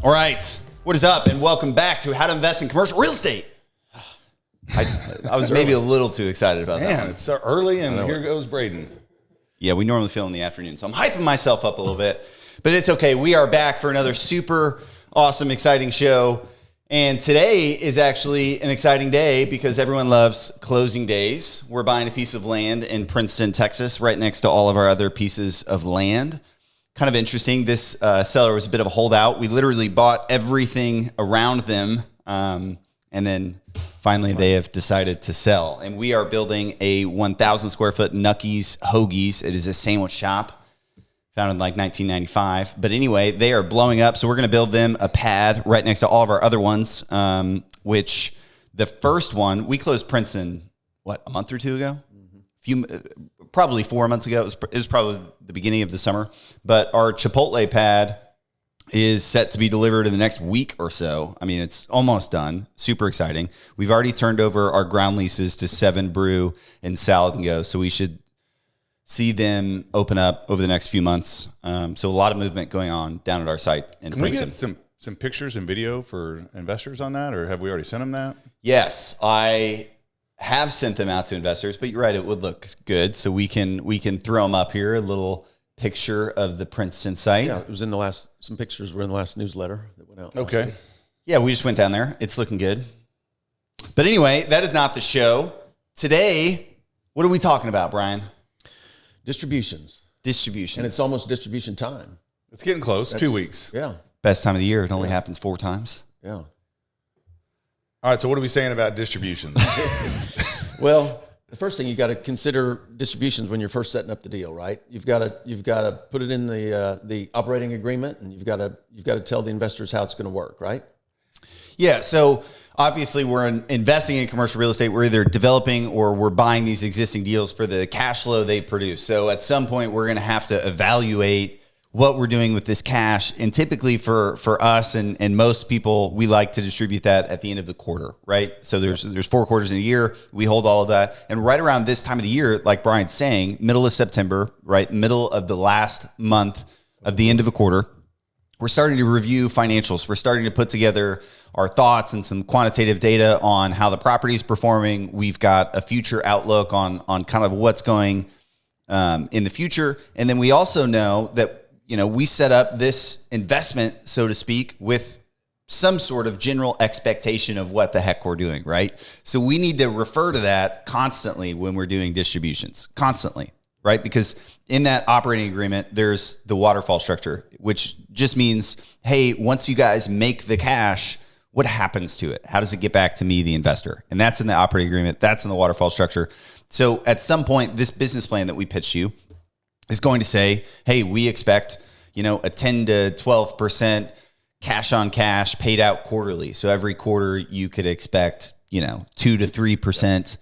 All right. What is up? And welcome back to How to Invest in Commercial Real Estate. I was maybe a little too excited about that one. It's so early, and here goes Braden. Yeah, we normally film in the afternoon, so I'm hyping myself up a little bit. But it's okay. We are back for another super awesome, exciting show. And today is actually an exciting day because everyone loves closing days. We're buying a piece of land in Princeton, Texas, right next to all of our other pieces of land. Kind of interesting. This seller was a bit of a holdout. We literally bought everything around them, and then finally they have decided to sell. And we are building a 1,000 square foot Nucky's Hoagies. It is a sandwich shop founded in like 1995. But anyway, they are blowing up. So we're going to build them a pad right next to all of our other ones, which the first one, we closed Princeton, a month or two ago? Probably 4 months ago. It was probably the beginning of the summer. But our Chipotle pad is set to be delivered in the next week or so. I mean, it's almost done. Super exciting. We've already turned over our ground leases to 7 Brew and Salad and Go. So we should see them open up over the next few months. So a lot of movement going on down at our site in Princeton. Can we get some pictures and video for investors on that, or have we already sent them that? Yes, I have sent them out to investors, but you're right, it would look good. So we can throw them up here, a little picture of the Princeton site. Yeah, it was in the last, some pictures were in the last newsletter that went out. Okay. Yeah, we just went down there. It's looking good. But anyway, that is not the show. Today, what are we talking about, Brian? Distributions. And it's almost distribution time. It's getting close. 2 weeks. Yeah. Best time of the year. It only happens 4 times. Yeah. All right, so what are we saying about distributions? Well, the first thing you got to consider distributions when you're first setting up the deal, right? You've got to put it in the operating agreement, and you've got to tell the investors how it's going to work, right? Yeah. So obviously, we're investing in commercial real estate. We're either developing or we're buying these existing deals for the cash flow they produce. So at some point, we're going to have to evaluate what we're doing with this cash. And typically for us and most people, we like to distribute that at the end of the quarter, right? So there's 4 quarters in a year. We hold all of that. And right around this time of the year, like Brian's saying, middle of September, right? Middle of the last month of the end of a quarter, we're starting to review financials. We're starting to put together our thoughts and some quantitative data on how the property is performing. We've got a future outlook on kind of what's going in the future. And then we also know that we set up this investment, so to speak, with some sort of general expectation of what the heck we're doing, right? So we need to refer to that constantly when we're doing distributions, constantly, right? Because in that operating agreement, there's the waterfall structure, which just means, hey, once you guys make the cash, what happens to it? How does it get back to me, the investor? And that's in the operating agreement. That's in the waterfall structure. So at some point, this business plan that we pitch you is going to say, hey, we expect, a 10 to 12% cash on cash paid out quarterly. So every quarter you could expect, 2 to 3%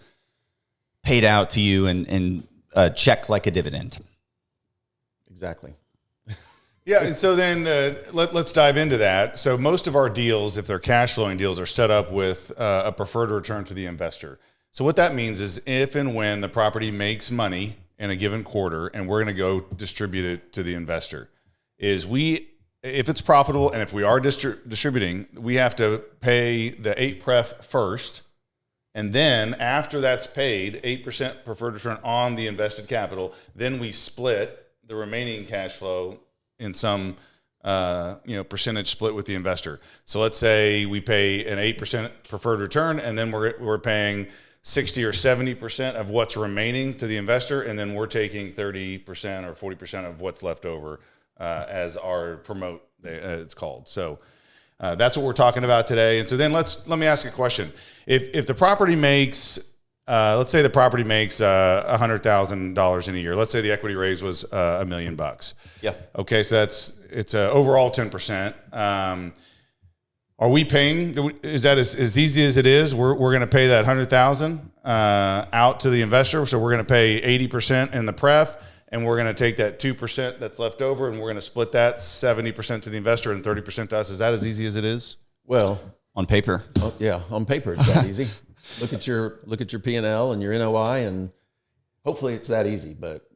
paid out to you and a check like a dividend. Exactly. Yeah, and so then let's dive into that. So most of our deals, if they're cash flowing deals, are set up with a preferred return to the investor. So what that means is if and when the property makes money in a given quarter and we're going to go distribute it to the investor, if it's profitable and if we are distributing, we have to pay the 8 pref first. And then after that's paid, 8% preferred return on the invested capital, then we split the remaining cash flow in some percentage split with the investor. So let's say we pay an 8% preferred return, and then we're paying 60 or 70% of what's remaining to the investor, and then we're taking 30% or 40% of what's left over as our promote, it's called. So that's what we're talking about today. And so then let me ask a question. If the property makes, let's say the property makes $100,000 in a year. Let's say the equity raise was $1 million. Yeah. Okay, so it's overall 10%. Are we paying? Is that as easy as it is? We're going to pay that $100,000 out to the investor. So we're going to pay 80% in the pref, and we're going to take that 2% that's left over, and we're going to split that 70% to the investor and 30% to us. Is that as easy as it is? Well, on paper. Yeah, on paper it's that easy. Look at your P&L and your NOI, and Hopefully it's that easy, but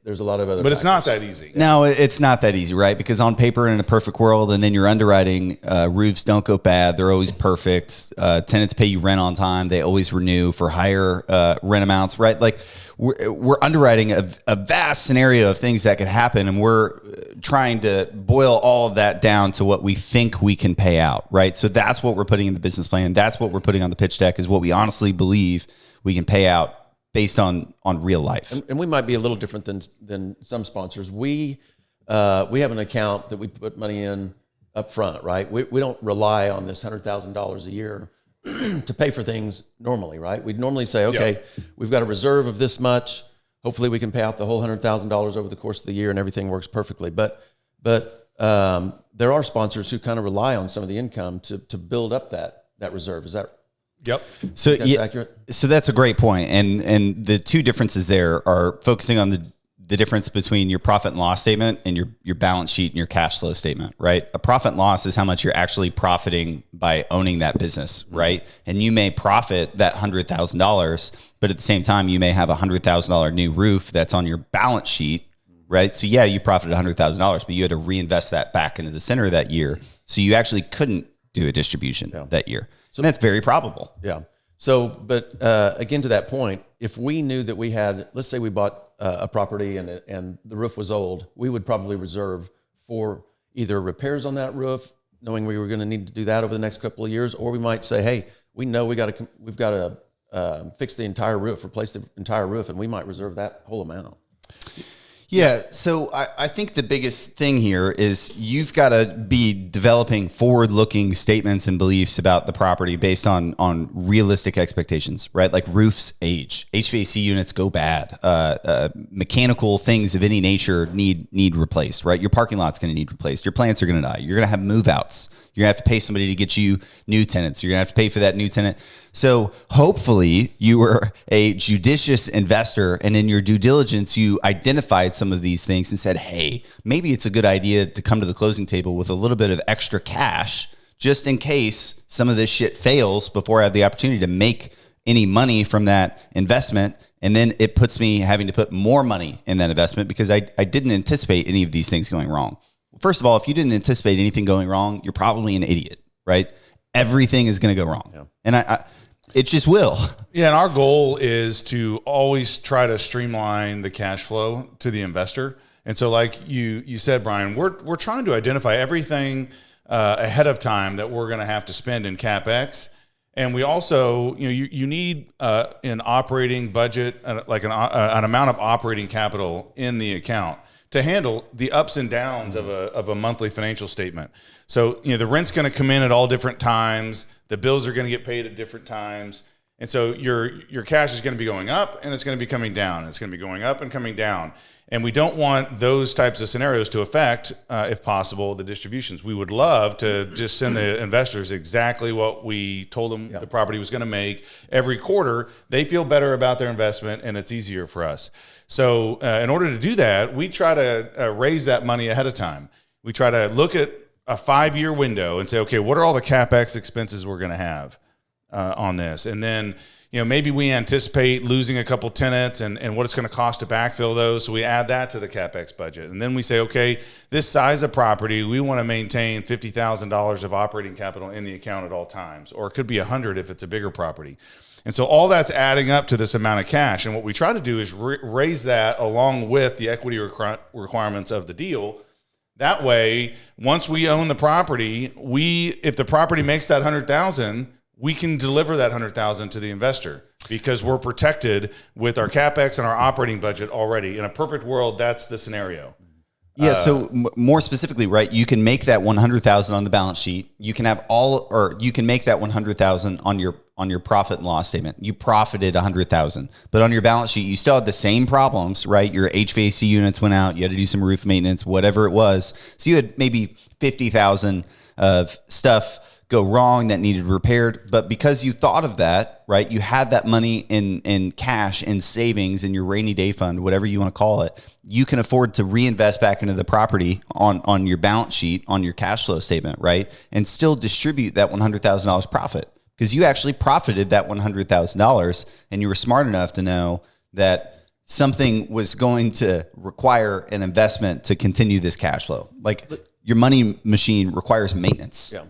there's a lot of other. But it's not factors. that easy. No, it's not that easy, right? Because on paper, in a perfect world, and then your underwriting, roofs don't go bad. They're always perfect. Tenants pay you rent on time. They always renew for higher rent amounts, right? Like we're underwriting a vast scenario of things that could happen, and we're trying to boil all of that down to what we think we can pay out, right? So that's what we're putting in the business plan. That's what we're putting on the pitch deck, is what we honestly believe we can pay out based on real life. And we might be a little different than some sponsors. We have an account that we put money in up front, right? We don't rely on this $100,000 a year to pay for things normally, right? We'd normally say, okay, we've got a reserve of this much. Hopefully we can pay out the whole $100,000 over the course of the year and everything works perfectly. But there are sponsors who kind of rely on some of the income to build up that reserve. Is that Yep. So that's accurate? So that's a great point. And the two differences there are focusing on the difference between your profit and loss statement and your balance sheet and your cash flow statement, right? A profit and loss is how much you're actually profiting by owning that business, right? And you may profit that $100,000, but at the same time, you may have a $100,000 new roof that's on your balance sheet, right? So yeah, you profited $100,000, but you had to reinvest that back into the center of that year. So you actually couldn't do a distribution that year. So that's very probable. Yeah. So, but again, to that point, if we knew that we had, let's say we bought a property and the roof was old, we would probably reserve for either repairs on that roof, knowing we were going to need to do that over the next couple of years, or we might say, hey, we know we've got to fix the entire roof, replace the entire roof, and we might reserve that whole amount. Yeah, so I think the biggest thing here is you've got to be developing forward-looking statements and beliefs about the property based on realistic expectations, right? Like roofs age, HVAC units go bad, mechanical things of any nature need replaced, right? Your parking lot's going to need replaced. Your plants are going to die. You're going to have move-outs. You're going to have to pay somebody to get you new tenants. You're going to have to pay for that new tenant. So hopefully you were a judicious investor, and in your due diligence, you identified some of these things and said, hey, maybe it's a good idea to come to the closing table with a little bit of extra cash just in case some of this shit fails before I have the opportunity to make any money from that investment. And then it puts me having to put more money in that investment because I didn't anticipate any of these things going wrong. First of all, if you didn't anticipate anything going wrong, you're probably an idiot, right? Everything is going to go wrong. Yeah. And it just will. Yeah, and our goal is to always try to streamline the cash flow to the investor. And so like you said, Brian, we're trying to identify everything ahead of time that we're going to have to spend in CapEx. And we also, you need an operating budget, like an amount of operating capital in the account to handle the ups and downs of a monthly financial statement. So, the rent's going to come in at all different times. The bills are going to get paid at different times. And so your cash is going to be going up and it's going to be coming down. It's going to be going up and coming down. And we don't want those types of scenarios to affect, if possible, the distributions. We would love to just send the investors exactly what we told them the property was going to make every quarter. They feel better about their investment and it's easier for us. So in order to do that, we try to raise that money ahead of time. We try to look at a 5-year window and say, okay, what are all the CapEx expenses we're going to have on this? And then, maybe we anticipate losing a couple tenants and what it's going to cost to backfill those. So we add that to the CapEx budget. And then we say, okay, this size of property, we want to maintain $50,000 of operating capital in the account at all times, or it could be $100 if it's a bigger property. And so all that's adding up to this amount of cash. And what we try to do is raise that along with the equity requirements of the deal. That way, once we own the property, if the property makes that $100,000, we can deliver that $100,000 to the investor because we're protected with our CapEx and our operating budget already. In a perfect world, that's the scenario. Yeah. So more specifically, right? You can make that $100,000 on the balance sheet. You can have you can make that $100,000 on your profit and loss statement. You profited $100,000, but on your balance sheet, you still had the same problems, right? Your HVAC units went out. You had to do some roof maintenance, whatever it was. So you had maybe $50,000 of stuff go wrong that needed repaired. But because you thought of that, right? You had that money in cash and savings in your rainy day fund, whatever you want to call it. You can afford to reinvest back into the property on your balance sheet, on your cash flow statement, right? And still distribute that $100,000 profit because you actually profited that $100,000 and you were smart enough to know that something was going to require an investment to continue this cash flow. Like your money machine requires maintenance. Yeah.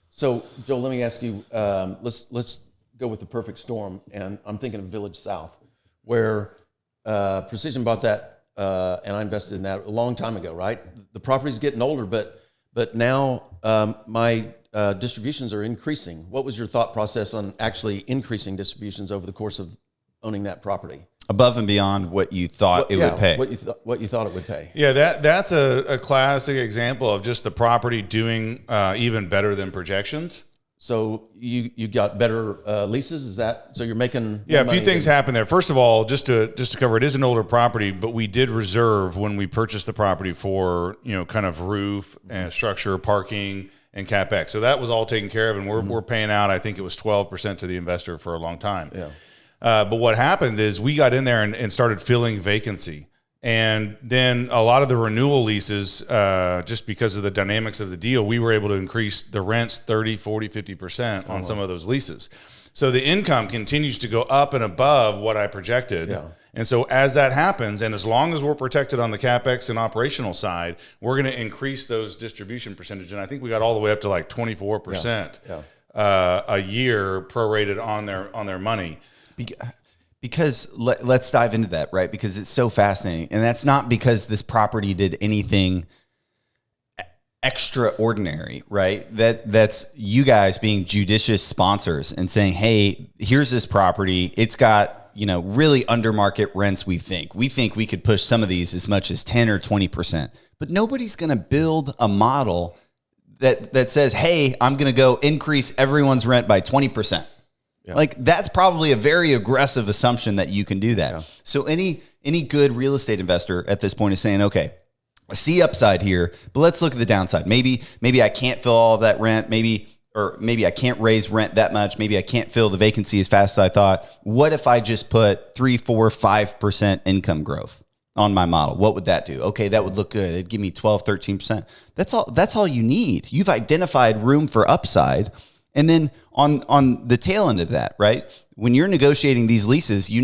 So Joel, let me ask you, let's go with the perfect storm. And I'm thinking of Village South, where Precision bought that, and I invested in that a long time ago, right? The property's getting older, but now my distributions are increasing. What was your thought process on actually increasing distributions over the course of owning that property? Above and beyond what you thought it would pay. What you thought it would pay. Yeah, that's a classic example of just the property doing even better than projections. So you got better leases? Is that so? You're making a few things happen there. First of all, just to cover, it is an older property, but we did reserve when we purchased the property for kind of roof and structure, parking, and CapEx. So that was all taken care of, and we're paying out. I think it was 12% to the investor for a long time. Yeah. But what happened is we got in there and started filling vacancy. And then a lot of the renewal leases, just because of the dynamics of the deal, we were able to increase the rents 30, 40, 50% on some of those leases. So the income continues to go up and above what I projected. Yeah. And so as that happens, and as long as we're protected on the CapEx and operational side, we're going to increase those distribution percentage. And I think we got all the way up to like 24% a year prorated on their money. Because let's dive into that, right? Because it's so fascinating. And that's not because this property did anything extraordinary, right? That's you guys being judicious sponsors and saying, hey, here's this property. It's got, really under market rents. We think we could push some of these as much as 10 or 20%, but nobody's going to build a model that says, hey, I'm going to go increase everyone's rent by 20%. Yeah. Like that's probably a very aggressive assumption that you can do that. Yeah. So any good real estate investor at this point is saying, okay, I see upside here, but let's look at the downside. Maybe I can't fill all of that rent. Maybe I can't raise rent that much. Maybe I can't fill the vacancy as fast as I thought. What if I just put 3, 4, 5% income growth on my model? What would that do? Okay, that would look good. It'd give me 12, 13%. That's all you need. You've identified room for upside. And then on the tail end of that, right? When you're negotiating these leases, you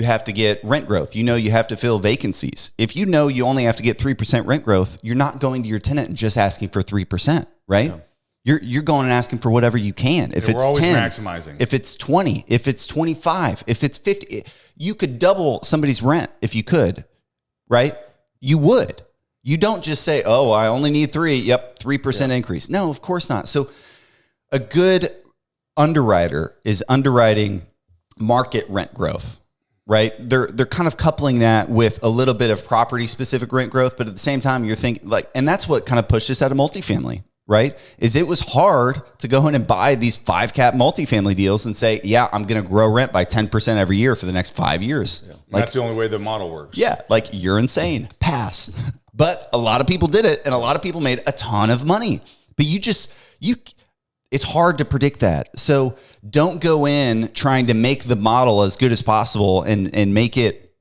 have to get rent growth. You have to fill vacancies. If you only have to get 3% rent growth, you're not going to your tenant and just asking for 3%, right? Yeah. You're going and asking for whatever you can. If it's 10, maximizing. If it's 20, if it's 25, if it's 50, you could double somebody's rent if you could, right? You would. You don't just say, oh, I only need 3. Yep, 3% increase. No, of course not. So a good underwriter is underwriting market rent growth, right? They're kind of coupling that with a little bit of property specific rent growth, but at the same time you're thinking and that's what kind of pushed us out of multifamily, right? Is it was hard to go in and buy these 5 cap multifamily deals and say, yeah, I'm going to grow rent by 10% every year for the next 5 years. Yeah. That's the only way the model works. Yeah. You're insane. Pass. But a lot of people did it and a lot of people made a ton of money, but it's hard to predict that. So don't go in trying to make the model as good as possible and make it,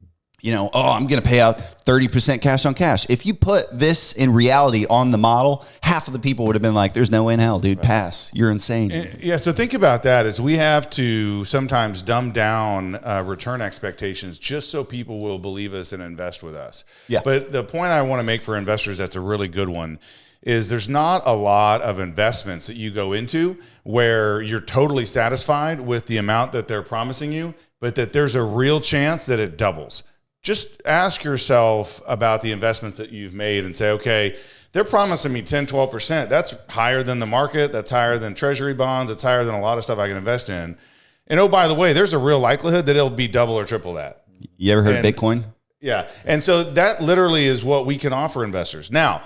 I'm going to pay out 30% cash on cash. If you put this in reality on the model, half of the people would have been like, there's no way in hell, dude, pass. You're insane. Yeah. So think about that as we have to sometimes dumb down return expectations just so people will believe us and invest with us. Yeah. But the point I want to make for investors, that's a really good one, is there's not a lot of investments that you go into where you're totally satisfied with the amount that they're promising you, but that there's a real chance that it doubles. Just ask yourself about the investments that you've made and say, okay, they're promising me 10, 12%. That's higher than the market. That's higher than treasury bonds. It's higher than a lot of stuff I can invest in. And oh, by the way, there's a real likelihood that it'll be double or triple that. You ever heard of Bitcoin? Yeah. And so that literally is what we can offer investors. Now,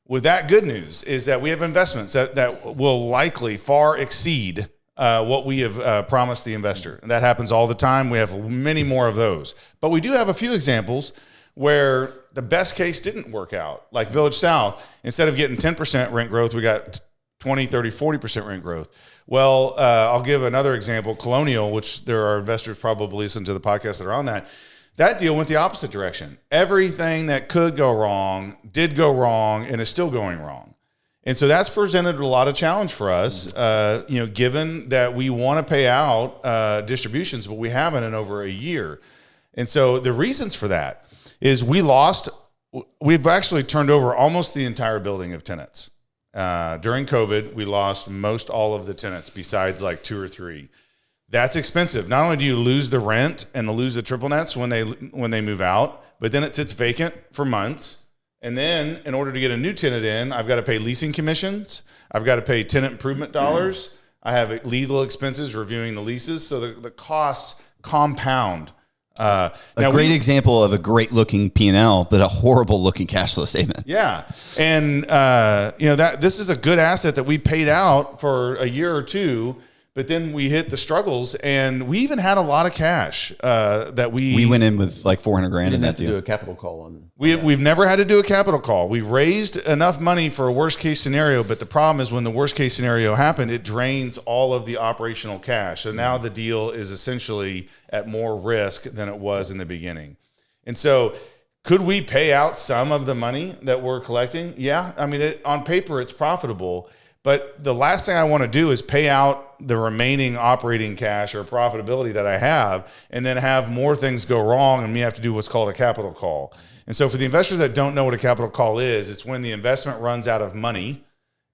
with that, good news is that we have investments that will likely far exceed what we have promised the investor. And that happens all the time. We have many more of those. But we do have a few examples where the best case didn't work out. Like Village South, instead of getting 10% rent growth, we got 20, 30, 40% rent growth. Well, I'll give another example. Colonial, which there are investors probably listen to the podcast that are on that. That deal went the opposite direction. Everything that could go wrong did go wrong and is still going wrong. And so that's presented a lot of challenge for us, given that we want to pay out distributions, but we haven't in over a year. And so the reasons for that is we've actually turned over almost the entire building of tenants. During COVID, we lost most all of the tenants besides like 2 or 3. That's expensive. Not only do you lose the rent and lose the triple nets when they move out, but then it sits vacant for months. And then in order to get a new tenant in, I've got to pay leasing commissions. I've got to pay tenant improvement dollars. I have legal expenses reviewing the leases. So the costs compound. A great example of a great looking P&L, but a horrible looking cash flow statement. Yeah. And, this is a good asset that we paid out for a year or two, but then we hit the struggles, and we even had a lot of cash that we went in with like $400,000 in that deal. Do a capital call on. We've never had to do a capital call. We raised enough money for a worst case scenario, but the problem is when the worst case scenario happened, it drains all of the operational cash. So now the deal is essentially at more risk than it was in the beginning. And so could we pay out some of the money that we're collecting? Yeah. I mean, on paper, it's profitable. But the last thing I want to do is pay out the remaining operating cash or profitability that I have and then have more things go wrong and me have to do what's called a capital call. And so for the investors that don't know what a capital call is, it's when the investment runs out of money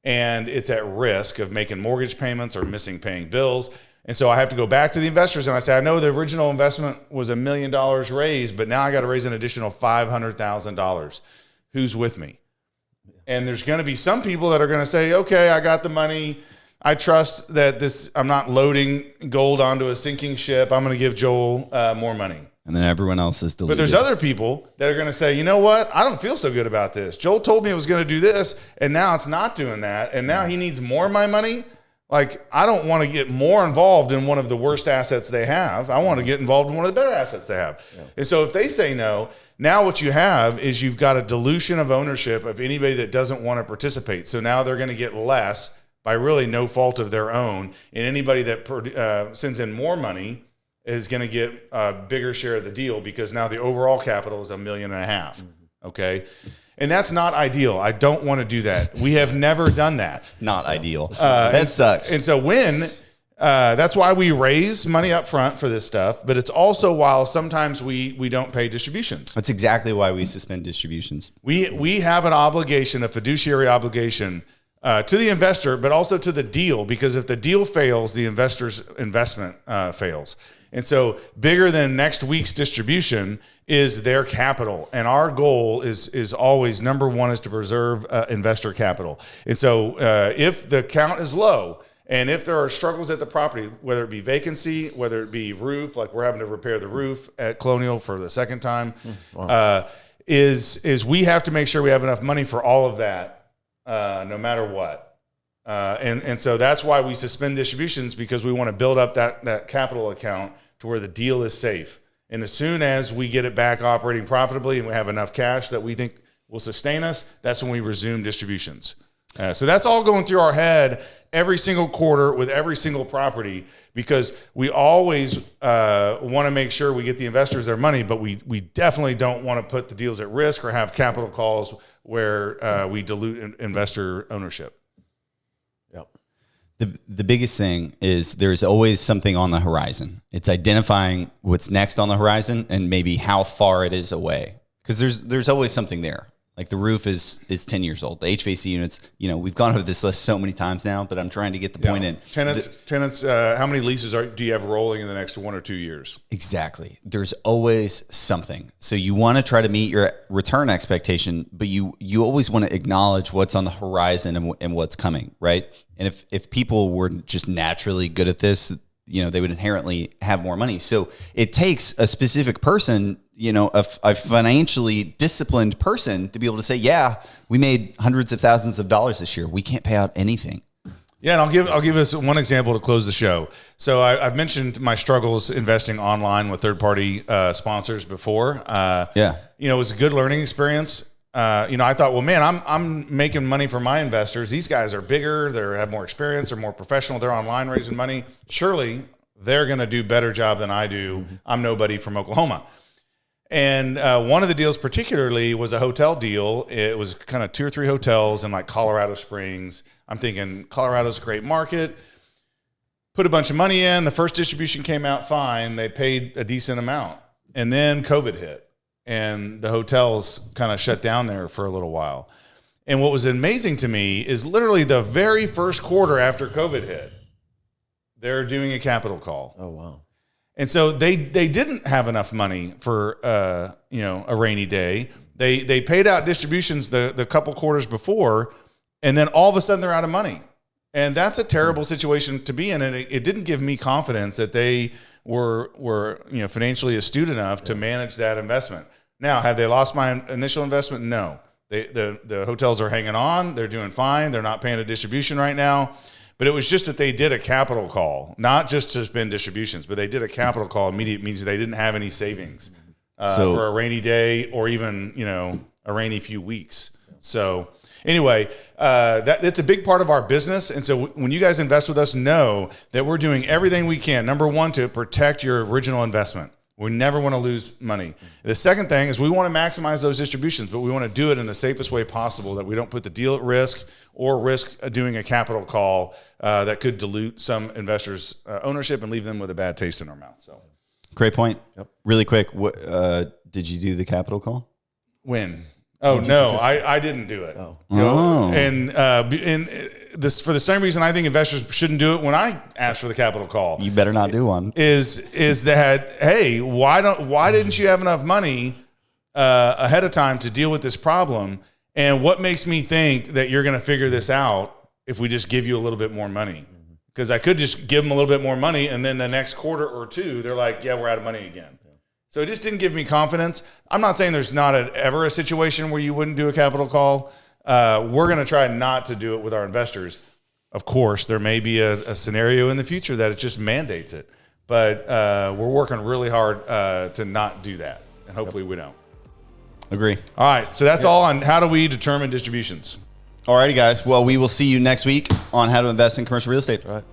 and it's at risk of making mortgage payments or missing paying bills. And so I have to go back to the investors and I say, I know the original investment was $1 million raised, but now I got to raise an additional $500,000. Who's with me? And there's going to be some people that are going to say, okay, I got the money. I trust that I'm not loading gold onto a sinking ship. I'm going to give Joel more money. And then everyone else is deleted. But there's other people that are going to say, you know what? I don't feel so good about this. Joel told me it was going to do this, and now it's not doing that. And now he needs more of my money. Like, I don't want to get more involved in one of the worst assets they have. I want to get involved in one of the better assets they have. Yeah. And so if they say no, now what you have is you've got a dilution of ownership of anybody that doesn't want to participate. So now they're going to get less by really no fault of their own. And anybody that sends in more money is going to get a bigger share of the deal because now the overall capital is $1.5 million. Okay. And that's not ideal. I don't want to do that. We have never done that. Not ideal. That sucks. And so that's why we raise money up front for this stuff, but it's also while sometimes we don't pay distributions. That's exactly why we suspend distributions. We have an obligation, a fiduciary obligation to the investor, but also to the deal, because if the deal fails, the investor's investment fails. And so bigger than next week's distribution is their capital. And our goal is always, number one, is to preserve investor capital. And so if the count is low and if there are struggles at the property, whether it be vacancy, whether it be roof, like we're having to repair the roof at Colonial for the second time, is we have to make sure we have enough money for all of that, no matter what. And so that's why we suspend distributions, because we want to build up that capital account to where the deal is safe. And as soon as we get it back operating profitably and we have enough cash that we think will sustain us, that's when we resume distributions. So that's all going through our head every single quarter with every single property, because we always want to make sure we get the investors their money, but we definitely don't want to put the deals at risk or have capital calls where we dilute investor ownership. Yep. The biggest thing is there's always something on the horizon. It's identifying what's next on the horizon and maybe how far it is away, because there's always something there. Like the roof is 10 years old. The HVAC units, we've gone over this list so many times now, but I'm trying to get the point in. Tenants. How many leases do you have rolling in the next 1 or 2 years? Exactly. There's always something. So you want to try to meet your return expectation, but you always want to acknowledge what's on the horizon and what's coming, right? And if people were just naturally good at this, they would inherently have more money. So it takes a specific person, a financially disciplined person, to be able to say, yeah, we made hundreds of thousands of dollars this year. We can't pay out anything. Yeah, and I'll give us one example to close the show. So I've mentioned my struggles investing online with third-party sponsors before. It was a good learning experience. I thought, well, man, I'm making money for my investors. These guys are bigger. They have more experience. They're more professional. They're online raising money. Surely they're going to do a better job than I do. Mm-hmm. I'm nobody from Oklahoma. And one of the deals particularly was a hotel deal. It was kind of 2 or 3 hotels in like Colorado Springs. I'm thinking Colorado's a great market. Put a bunch of money in. The first distribution came out fine. They paid a decent amount. And then COVID hit, and the hotels kind of shut down there for a little while. And what was amazing to me is literally the very first quarter after COVID hit, they're doing a capital call. Oh, wow. And so they didn't have enough money for a rainy day. They paid out distributions the couple quarters before, and then all of a sudden they're out of money. And that's a terrible situation to be in. And it didn't give me confidence that they were financially astute enough to manage that investment. Now, have they lost my initial investment? No. The hotels are hanging on. They're doing fine. They're not paying a distribution right now. But it was just that they did a capital call, not just to suspend distributions, but they did a capital call. Immediate means they didn't have any savings for a rainy day or even a rainy few weeks. So anyway, that's a big part of our business. And so when you guys invest with us, know that we're doing everything we can. Number one, to protect your original investment. We never want to lose money. The second thing is we want to maximize those distributions, but we want to do it in the safest way possible, that we don't put the deal at risk or risk doing a capital call that could dilute some investors' ownership and leave them with a bad taste in our mouth. So, great point. Yep. Really quick, did you do the capital call? When? Oh, no, I didn't do it. Oh. And this, for the same reason I think investors shouldn't do it when I ask for the capital call. You better not do one. Is that, hey, why didn't you have enough money ahead of time to deal with this problem? And what makes me think that you're going to figure this out if we just give you a little bit more money? Because I could just give them a little bit more money, and then the next quarter or two, they're like, yeah, we're out of money again. So it just didn't give me confidence. I'm not saying there's not ever a situation where you wouldn't do a capital call. We're going to try not to do it with our investors. Of course, there may be a scenario in the future that it just mandates it. But we're working really hard to not do that. And hopefully we don't. Agree. All right. So that's all on how do we determine distributions. All righty, guys. Well, we will see you next week on how to invest in commercial real estate. All right.